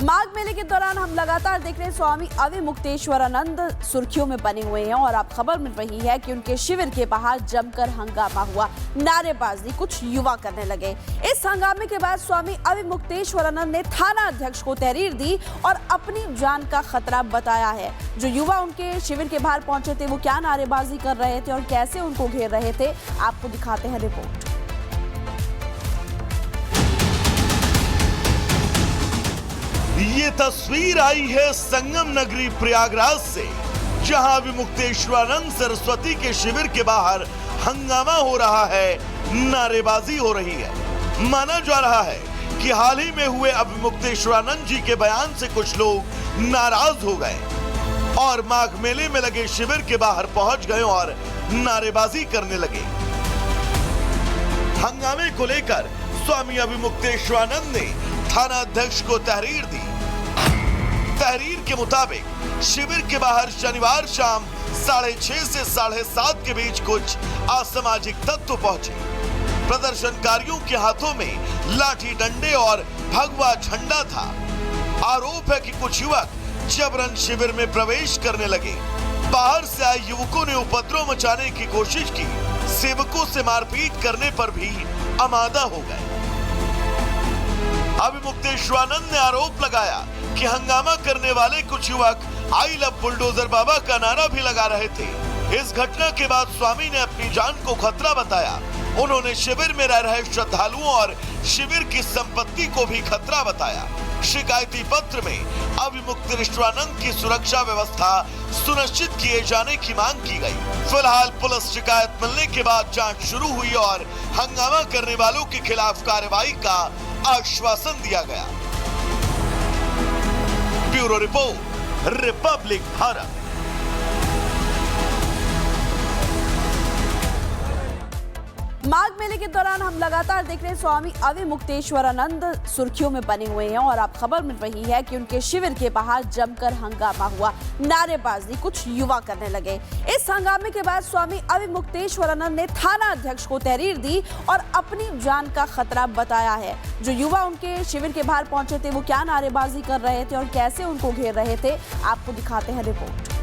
माघ मेले के दौरान हम लगातार देख रहे हैं स्वामी अविमुक्तेश्वरानंद सुर्खियों में बने हुए हैं और अब खबर मिल रही है कि उनके शिविर के बाहर जमकर हंगामा हुआ। नारेबाजी कुछ युवा करने लगे। इस हंगामे के बाद स्वामी अविमुक्तेश्वरानंद ने थाना अध्यक्ष को तहरीर दी और अपनी जान का खतरा बताया है। जो युवा उनके शिविर के बाहर पहुंचे थे वो क्या नारेबाजी कर रहे थे और कैसे उनको घेर रहे थे, आपको दिखाते हैं रिपोर्ट। ये तस्वीर आई है संगम नगरी प्रयागराज से, जहां विमुक्तेश्वरानंद सरस्वती के शिविर के बाहर हंगामा हो रहा है, नारेबाजी हो रही है। माना जा रहा है कि हाल ही में हुए अविमुक्तेश्वरानंद जी के बयान से कुछ लोग नाराज हो गए और माघ मेले में लगे शिविर के बाहर पहुंच गए और नारेबाजी करने लगे। हंगामे को लेकर स्वामी अविमुक्तेश्वरानंद ने थाना अध्यक्ष को तहरीर दी। तहरीर के मुताबिक शिविर के बाहर शनिवार शाम 6:30 से 7:30 के बीच कुछ असामाजिक तत्व पहुंचे। प्रदर्शनकारियों के हाथों में लाठी डंडे और भगवा झंडा था। आरोप है कि कुछ युवक जबरन शिविर में प्रवेश करने लगे। बाहर से आए युवकों ने उपद्रव मचाने की कोशिश की। सेवकों से मारपीट करने पर भी आमादा हो गए। अविमुक्तेश्वरानंद ने आरोप लगाया कि हंगामा करने वाले कुछ युवक आई लव बुलडोजर बाबा का नारा भी लगा रहे थे। इस घटना के बाद स्वामी ने अपनी जान को खतरा बताया। उन्होंने शिविर में रह रहे श्रद्धालुओं और शिविर की संपत्ति को भी खतरा बताया। शिकायती पत्र में अविमुक्तेश्वरानंद की सुरक्षा व्यवस्था सुनिश्चित किए जाने की मांग की गई। फिलहाल पुलिस शिकायत मिलने के बाद जांच शुरू हुई और हंगामा करने वालों के खिलाफ कार्रवाई का आश्वासन दिया गया। Bureau report, Republic Bharat. माघ मेले के दौरान हम लगातार देख रहे हैं स्वामी अविमुक्तेश्वरानंद सुर्खियों में बने हुए हैं और अब खबर मिल रही है कि उनके शिविर के बाहर जमकर हंगामा हुआ। नारेबाजी कुछ युवा करने लगे। इस हंगामे के बाद स्वामी अविमुक्तेश्वरानंद ने थाना अध्यक्ष को तहरीर दी और अपनी जान का खतरा बताया है। जो युवा उनके शिविर के बाहर पहुंचे थे वो क्या नारेबाजी कर रहे थे और कैसे उनको घेर रहे थे, आपको दिखाते हैं रिपोर्ट।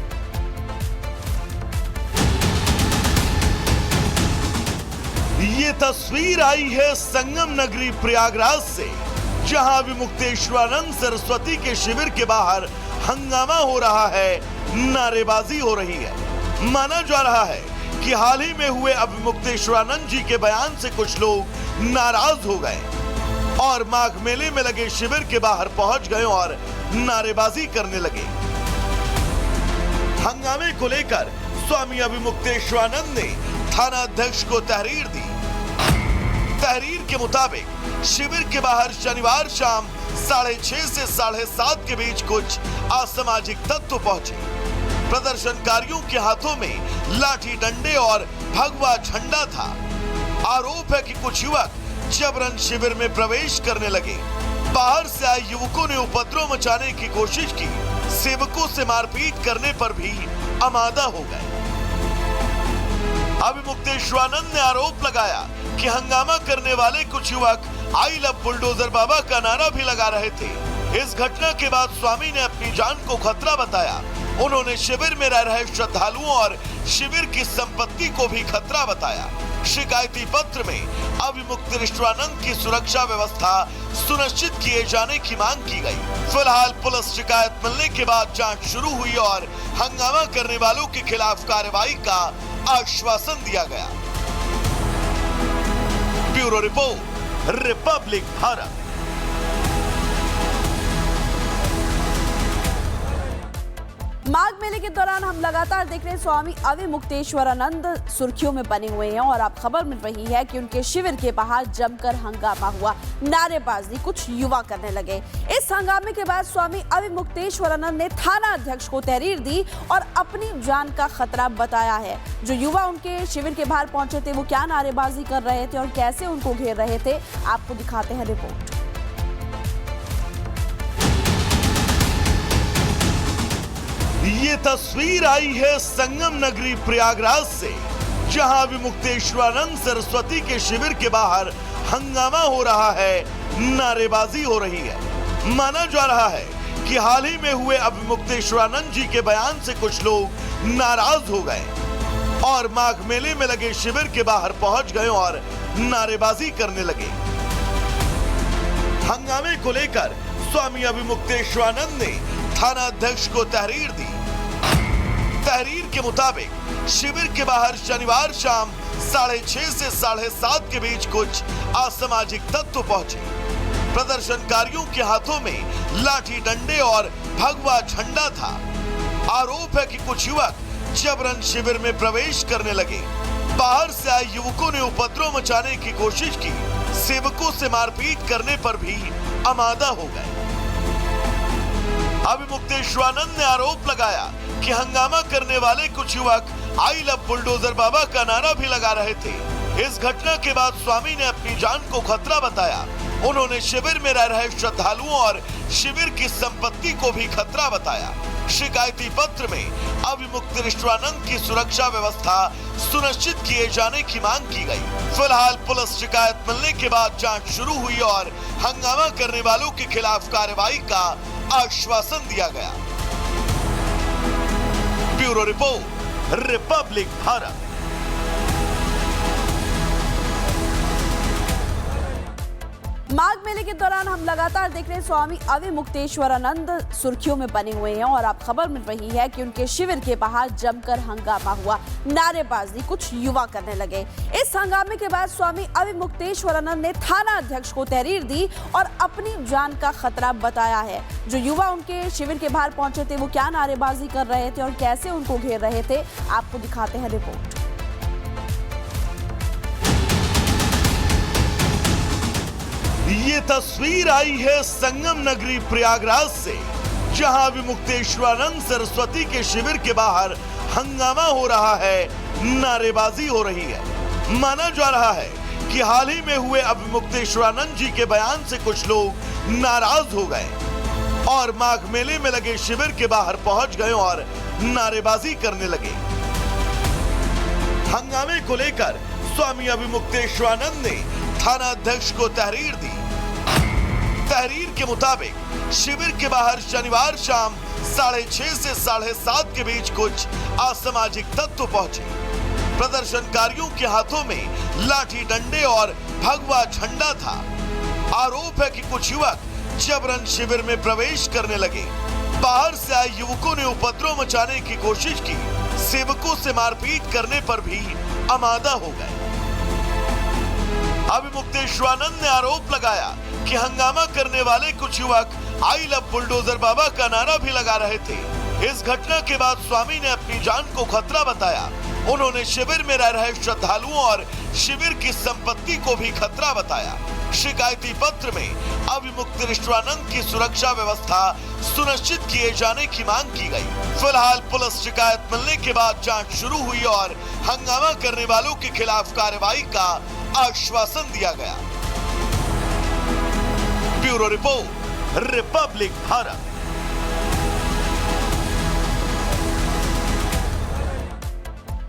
ये तस्वीर आई है संगम नगरी प्रयागराज से, जहां विमुक्तेश्वरानंद सरस्वती के शिविर के बाहर हंगामा हो रहा है, नारेबाजी हो रही है। माना जा रहा है कि हाल ही में हुए अविमुक्तेश्वरानंद जी के बयान से कुछ लोग नाराज हो गए और माघ मेले में लगे शिविर के बाहर पहुंच गए और नारेबाजी करने लगे। हंगामे को लेकर स्वामी अविमुक्तेश्वरानंद ने थाना अध्यक्ष को तहरीर दी। तहरीर के मुताबिक शिविर के बाहर शनिवार शाम 6:30 से 7:30 के बीच कुछ असामाजिक तत्व पहुंचे। प्रदर्शनकारियों के हाथों में लाठी डंडे और भगवा झंडा था। आरोप है कि कुछ युवक जबरन शिविर में प्रवेश करने लगे। बाहर से आए युवकों ने उपद्रव मचाने की कोशिश की। सेवकों से मारपीट करने पर भी आमादा हो गए। अविमुक्तेश्वरानंद ने आरोप लगाया कि हंगामा करने वाले कुछ युवक आई लव बुलडोजर बाबा का नारा भी लगा रहे थे। इस घटना के बाद स्वामी ने अपनी जान को खतरा बताया। उन्होंने शिविर में रह रहे श्रद्धालुओं और शिविर की संपत्ति को भी खतरा बताया। शिकायती पत्र में अविमुक्तेश्वरानंद की सुरक्षा व्यवस्था सुनिश्चित किए जाने की मांग की गई। फिलहाल पुलिस शिकायत मिलने के बाद जांच शुरू हुई और हंगामा करने वालों के खिलाफ कार्रवाई का आश्वासन दिया गया। Bureau report, Republic Bharat. माघ मेले के दौरान हम लगातार देख रहे हैं स्वामी अविमुक्तेश्वरानंद सुर्खियों में बने हुए हैं और अब खबर मिल रही है कि उनके शिविर के बाहर जमकर हंगामा हुआ। नारेबाजी कुछ युवा करने लगे। इस हंगामे के बाद स्वामी अविमुक्तेश्वरानंद ने थाना अध्यक्ष को तहरीर दी और अपनी जान का खतरा बताया है। जो युवा उनके शिविर के बाहर पहुंचे थे वो क्या नारेबाजी कर रहे थे और कैसे उनको घेर रहे थे, आपको दिखाते हैं रिपोर्ट। ये तस्वीर आई है संगम नगरी प्रयागराज से, जहां विमुक्तेश्वरानंद सरस्वती के शिविर के बाहर हंगामा हो रहा है, नारेबाजी हो रही है। माना जा रहा है कि हाल ही में हुए अभिमुक्तेश्वरानंद जी के बयान से कुछ लोग नाराज हो गए और माघ मेले में लगे शिविर के बाहर पहुंच गए और नारेबाजी करने लगे। हंगामे को लेकर स्वामी अभिमुक्तेश्वरानंद ने थाना अध्यक्ष को तहरीर दी। तहरीर के मुताबिक शिविर के बाहर शनिवार शाम 6:30 से 7:30 के बीच कुछ असामाजिक तत्व पहुंचे। प्रदर्शनकारियों के हाथों में लाठी डंडे और भगवा झंडा था। आरोप है कि कुछ युवक जबरन शिविर में प्रवेश करने लगे। बाहर से आए युवकों ने उपद्रव मचाने की कोशिश की। सेवकों से मारपीट करने पर भी आमादा हो गए। अभिमुक्तेश्वरानंद ने आरोप लगाया कि हंगामा करने वाले कुछ युवक आई लव बुलडोजर बाबा का नारा भी लगा रहे थे। इस घटना के बाद स्वामी ने अपनी जान को खतरा बताया। उन्होंने शिविर में रह रहे श्रद्धालुओं और शिविर की संपत्ति को भी खतरा बताया। शिकायती पत्र में अभिमुक्तेश्वरानंद की सुरक्षा व्यवस्था सुनिश्चित किए जाने की मांग की गई। फिलहाल पुलिस शिकायत मिलने के बाद जांच शुरू हुई और हंगामा करने वालों के खिलाफ कार्रवाई का आश्वासन दिया गया। Bureau report, Republic Bharat. माघ मेले के दौरान हम लगातार देख रहे हैं स्वामी अविमुक्तेश्वरानंद सुर्खियों में बने हुए हैं और अब खबर मिल रही है कि उनके शिविर के बाहर जमकर हंगामा हुआ। नारेबाजी कुछ युवा करने लगे। इस हंगामे के बाद स्वामी अविमुक्तेश्वरानंद ने थाना अध्यक्ष को तहरीर दी और अपनी जान का खतरा बताया है। जो युवा उनके शिविर के बाहर पहुंचे थे वो क्या नारेबाजी कर रहे थे और कैसे उनको घेर रहे थे, आपको दिखाते हैं रिपोर्ट। ये तस्वीर आई है संगम नगरी प्रयागराज से, जहां अभिमुक्तेश्वरानंद सरस्वती के शिविर के बाहर हंगामा हो रहा है, नारेबाजी हो रही है। माना जा रहा है कि हाल ही में हुए अभिमुक्तेश्वरानंद जी के बयान से कुछ लोग नाराज हो गए और माघ मेले में लगे शिविर के बाहर पहुंच गए और नारेबाजी करने लगे। हंगामे को लेकर स्वामी अभिमुक्तेश्वरानंद ने थाना अध्यक्ष को तहरीर दी। तहरीर के मुताबिक शिविर के बाहर शनिवार शाम 6:30 से 7:30 के बीच कुछ असामाजिक तत्व पहुंचे। प्रदर्शनकारियों के हाथों में लाठी डंडे और भगवा झंडा था। आरोप है कि कुछ युवक जबरन शिविर में प्रवेश करने लगे। बाहर से आए युवकों ने उपद्रव मचाने की कोशिश की। सेवकों से मारपीट करने पर भी आमादा हो गए। अभिमुक्तेश्वरानंद ने आरोप लगाया कि हंगामा करने वाले कुछ युवक आई लव बुलडोजर बाबा का नारा भी लगा रहे थे। इस घटना के बाद स्वामी ने अपनी जान को खतरा बताया। उन्होंने शिविर में रह रहे श्रद्धालुओं और शिविर की संपत्ति को भी खतरा बताया। शिकायती पत्र में अभिमुक्तेश्वरानंद की सुरक्षा व्यवस्था सुनिश्चित किए जाने की मांग की गई। फिलहाल पुलिस शिकायत मिलने के बाद जांच शुरू हुई और हंगामा करने वालों के खिलाफ कार्रवाई का आश्वासन दिया गया। Bureau report, Republic Bharat.